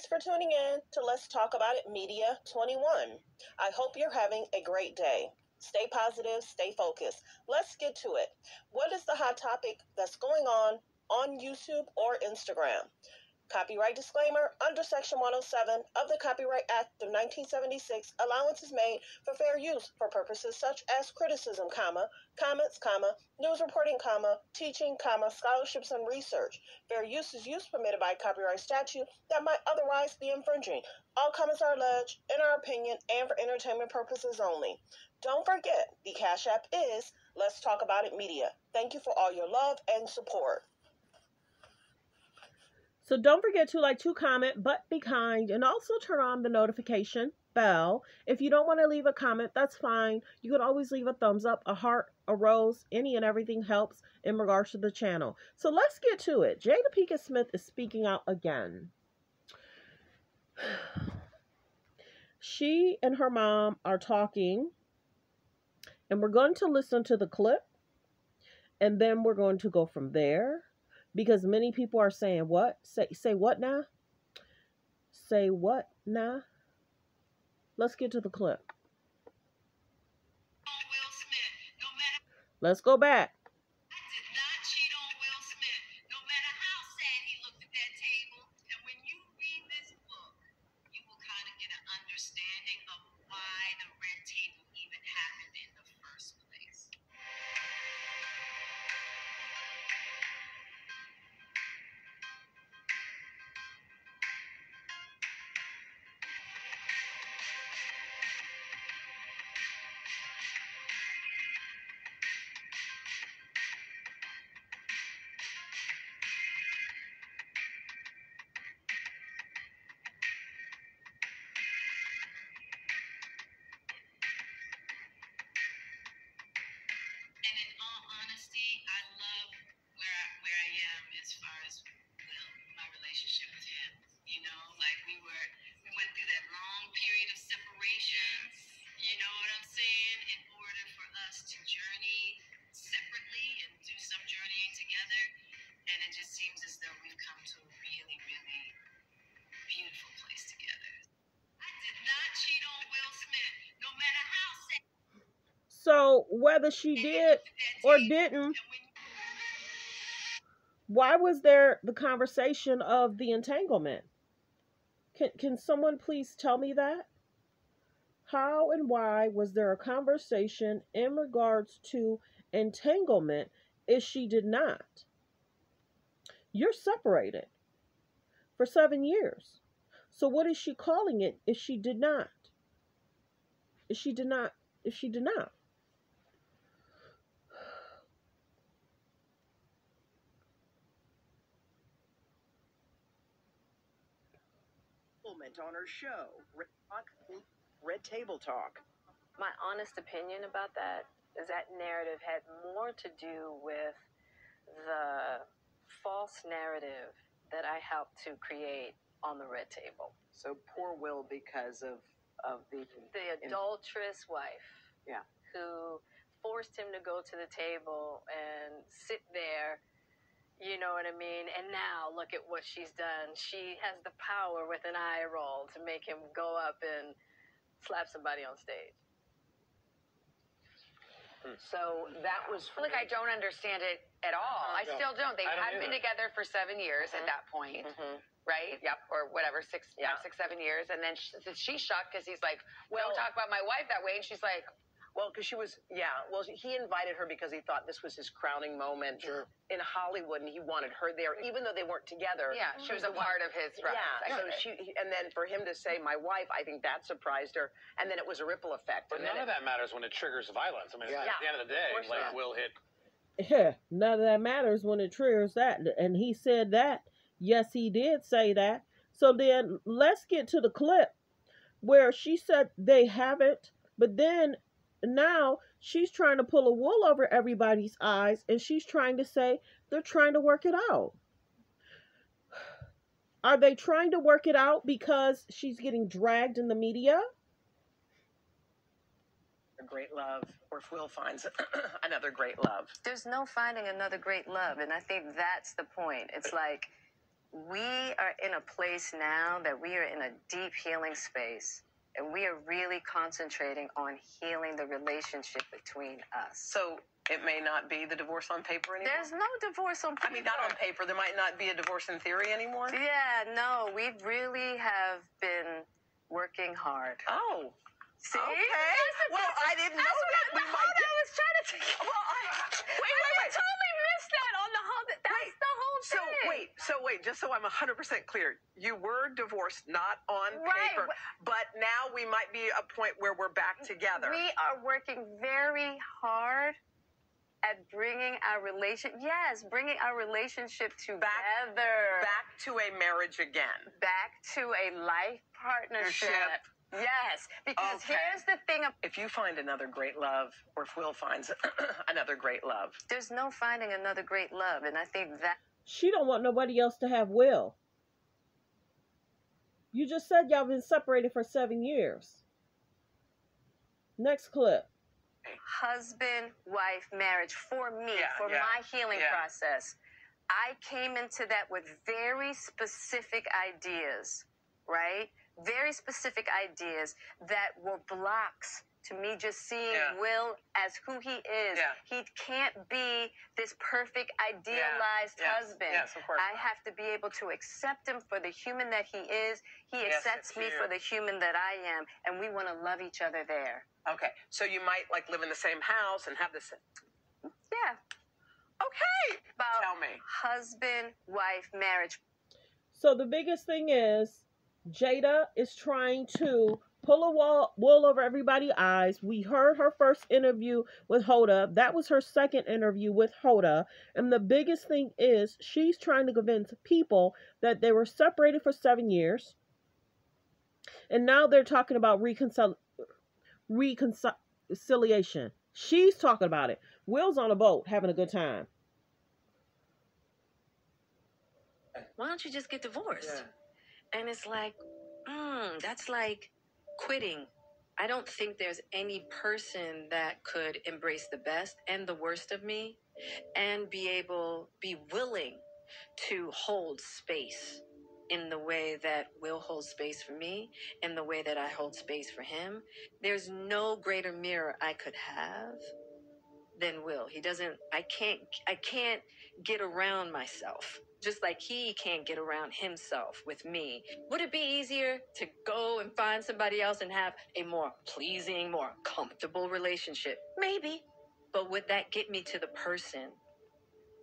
for tuning in to Let's Talk About It Media 21. I hope you're having a great day. Stay positive, stay focused. Let's get to it. What is the hot topic that's going on YouTube or Instagram? Copyright disclaimer. Under Section 107 of the Copyright Act of 1976, allowance is made for fair use for purposes such as criticism, comments, news reporting, teaching, scholarships and research. Fair use is use permitted by copyright statute that might otherwise be infringing. All comments are alleged, in our opinion, and for entertainment purposes only. Don't forget, the Cash App is Let's Talk About It Media. Thank you for all your love and support. So don't forget to like, to comment, but be kind, and also turn on the notification bell. If you don't want to leave a comment, that's fine. You can always leave a thumbs up, a heart, a rose. Any and everything helps in regards to the channel. So let's get to it. Jada Pinkett Smith is speaking out again. She and her mom are talking, and we're going to listen to the clip, and then we're going to go from there. Because many people are saying, what? Say what now? Say what now? Let's get to the clip. Let's go back. I did not cheat on Will Smith, no matter how sad he looked at that table. And when you read this book, you will kind of get an understanding of why the red table even happened in the first place. And in all honesty, I love where I am as far as Will, my relationship with him. You know, like we went through that long period of separation. You know what I'm saying? In order for us to journey separately and do some journeying together, and it just seems as though we've come to a really, really beautiful place together. I did not cheat on Will Smith, no matter how sad. So whether she did or didn't, why was there the conversation of the entanglement? Can someone please tell me that? How and why was there a conversation in regards to entanglement if she did not? You're separated for 7 years. So what is she calling it if she did not? If she did not? On her show, Red Table Talk. My honest opinion about that is that narrative had more to do with the false narrative that I helped to create on the Red Table. So poor Will because of the adulterous wife. Yeah. Who forced him to go to the table and sit there. You know what I mean? And now look at what she's done. She has the power with an eye roll to make him go up and slap somebody on stage. So that was... Look, I don't understand it at all. I still don't. They hadn't been together for 7 years at that point, right? Yep. Or whatever, 6, 7 years. And then she's shocked because he's like, don't talk about my wife that way. And she's like... Well, because she was, well, he invited her because he thought this was his crowning moment in Hollywood, and he wanted her there, even though they weren't together. Yeah, she was a part of his rise. Yeah, so and then for him to say, my wife, I think that surprised her, and then it was a ripple effect. But none of that matters when it triggers violence. I mean, at the end of the day, like, Will hit. Yeah, none of that matters when it triggers that. And he said that. Yes, he did say that. So then let's get to the clip where she said they haven't, but then now she's trying to pull a wool over everybody's eyes, and she's trying to say they're trying to work it out. Are they trying to work it out because she's getting dragged in the media? A great love, or if Will finds another great love. There's no finding another great love, and I think that's the point. It's like We are in a place now that we are in a deep healing space. And we are really concentrating on healing the relationship between us. So it may not be the divorce on paper anymore? There's no divorce on paper. I mean, not on paper. There might not be a divorce in theory anymore? Yeah, no. We really have been working hard. Oh. See? Okay. Well, I didn't know that. I was trying to take. Well, wait. totally missed that on the whole. That's the whole thing. So wait, just so I'm 100% clear. You were divorced, not on paper, but now we might be a point where we're back together. We are working very hard at bringing our bringing our relationship together. Back to a marriage again. Back to a life partnership. Yes, because here's the thing. If you find another great love, or if Will finds another great love. There's no finding another great love, and I think that... She don't want nobody else to have Will. You just said y'all been separated for 7 years. Next clip. Husband-wife marriage for me, my healing process. I came into that with very specific ideas, right? Very specific ideas that were blocks to me just seeing Will as who he is. He can't be this perfect, idealized husband. Yes, of course. I have to be able to accept him for the human that he is. He accepts me for the human that I am, and we want to love each other there. Okay, so you might like live in the same house and have the same... Yeah. Okay. About Tell me. Husband-wife marriage. So the biggest thing is Jada is trying to pull a wool over everybody's eyes. We heard her first interview with Hoda. That was her second interview with Hoda. And the biggest thing is she's trying to convince people that they were separated for 7 years. And now they're talking about reconciliation. She's talking about it. Will's on a boat having a good time. Why don't you just get divorced? And it's like, that's like quitting. I don't think there's any person that could embrace the best and the worst of me and be willing to hold space in the way that Will holds space for me, in the way that I hold space for him. There's no greater mirror I could have than Will. I can't get around myself. Just like he can't get around himself with me. Would it be easier to go and find somebody else and have a more pleasing, more comfortable relationship? Maybe. But would that get me to the person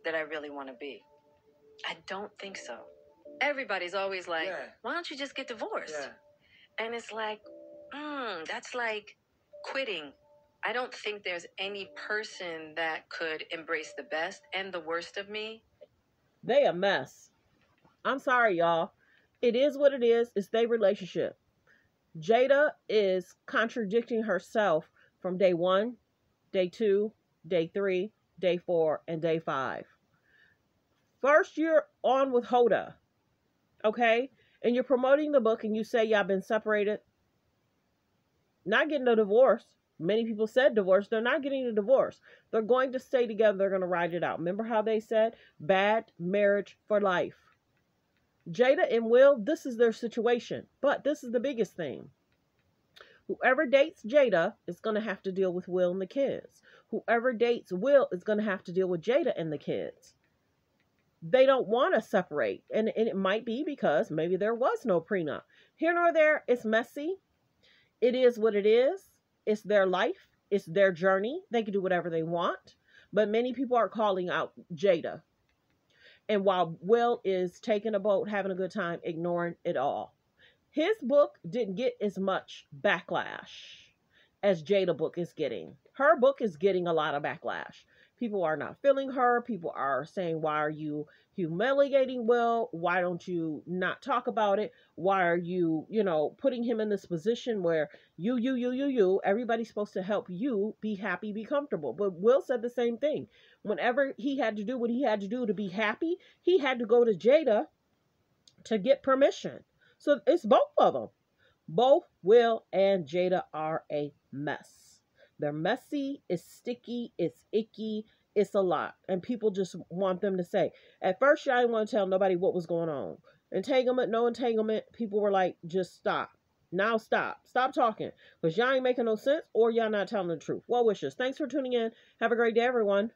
that I really want to be? I don't think so. Everybody's always like, why don't you just get divorced? And it's like, that's like quitting. I don't think there's any person that could embrace the best and the worst of me. They a mess. I'm sorry, y'all. It is what it is. It's their relationship. Jada is contradicting herself from day 1, day 2, day 3, day 4, and day 5. First, you're on with Hoda. Okay? And you're promoting the book and you say y'all been separated. Not getting a divorce. Many people said divorce. They're not getting a divorce. They're going to stay together. They're going to ride it out. Remember how they said bad marriage for life. Jada and Will, this is their situation. But this is the biggest thing. Whoever dates Jada is going to have to deal with Will and the kids. Whoever dates Will is going to have to deal with Jada and the kids. They don't want to separate. And it might be because maybe there was no prenup. Here nor there, it's messy. It is what it is. It's their life. It's their journey. They can do whatever they want. But many people are calling out Jada. And while Will is taking a boat, having a good time, ignoring it all. His book didn't get as much backlash as Jada book is getting. Her book is getting a lot of backlash. People are not feeling her. People are saying, why are you humiliating Will? Why don't you not talk about it? Why are you, putting him in this position where everybody's supposed to help you be happy, be comfortable. But Will said the same thing. Whenever he had to do what he had to do to be happy, he had to go to Jada to get permission. So it's both of them. Both Will and Jada are a mess. They're messy, it's sticky, it's icky, it's a lot. And people just want them to say. At first, y'all didn't want to tell nobody what was going on. Entanglement, no entanglement. People were like, just stop. Now stop. Stop talking. Because y'all ain't making no sense or y'all not telling the truth. Well wishes. Thanks for tuning in. Have a great day, everyone.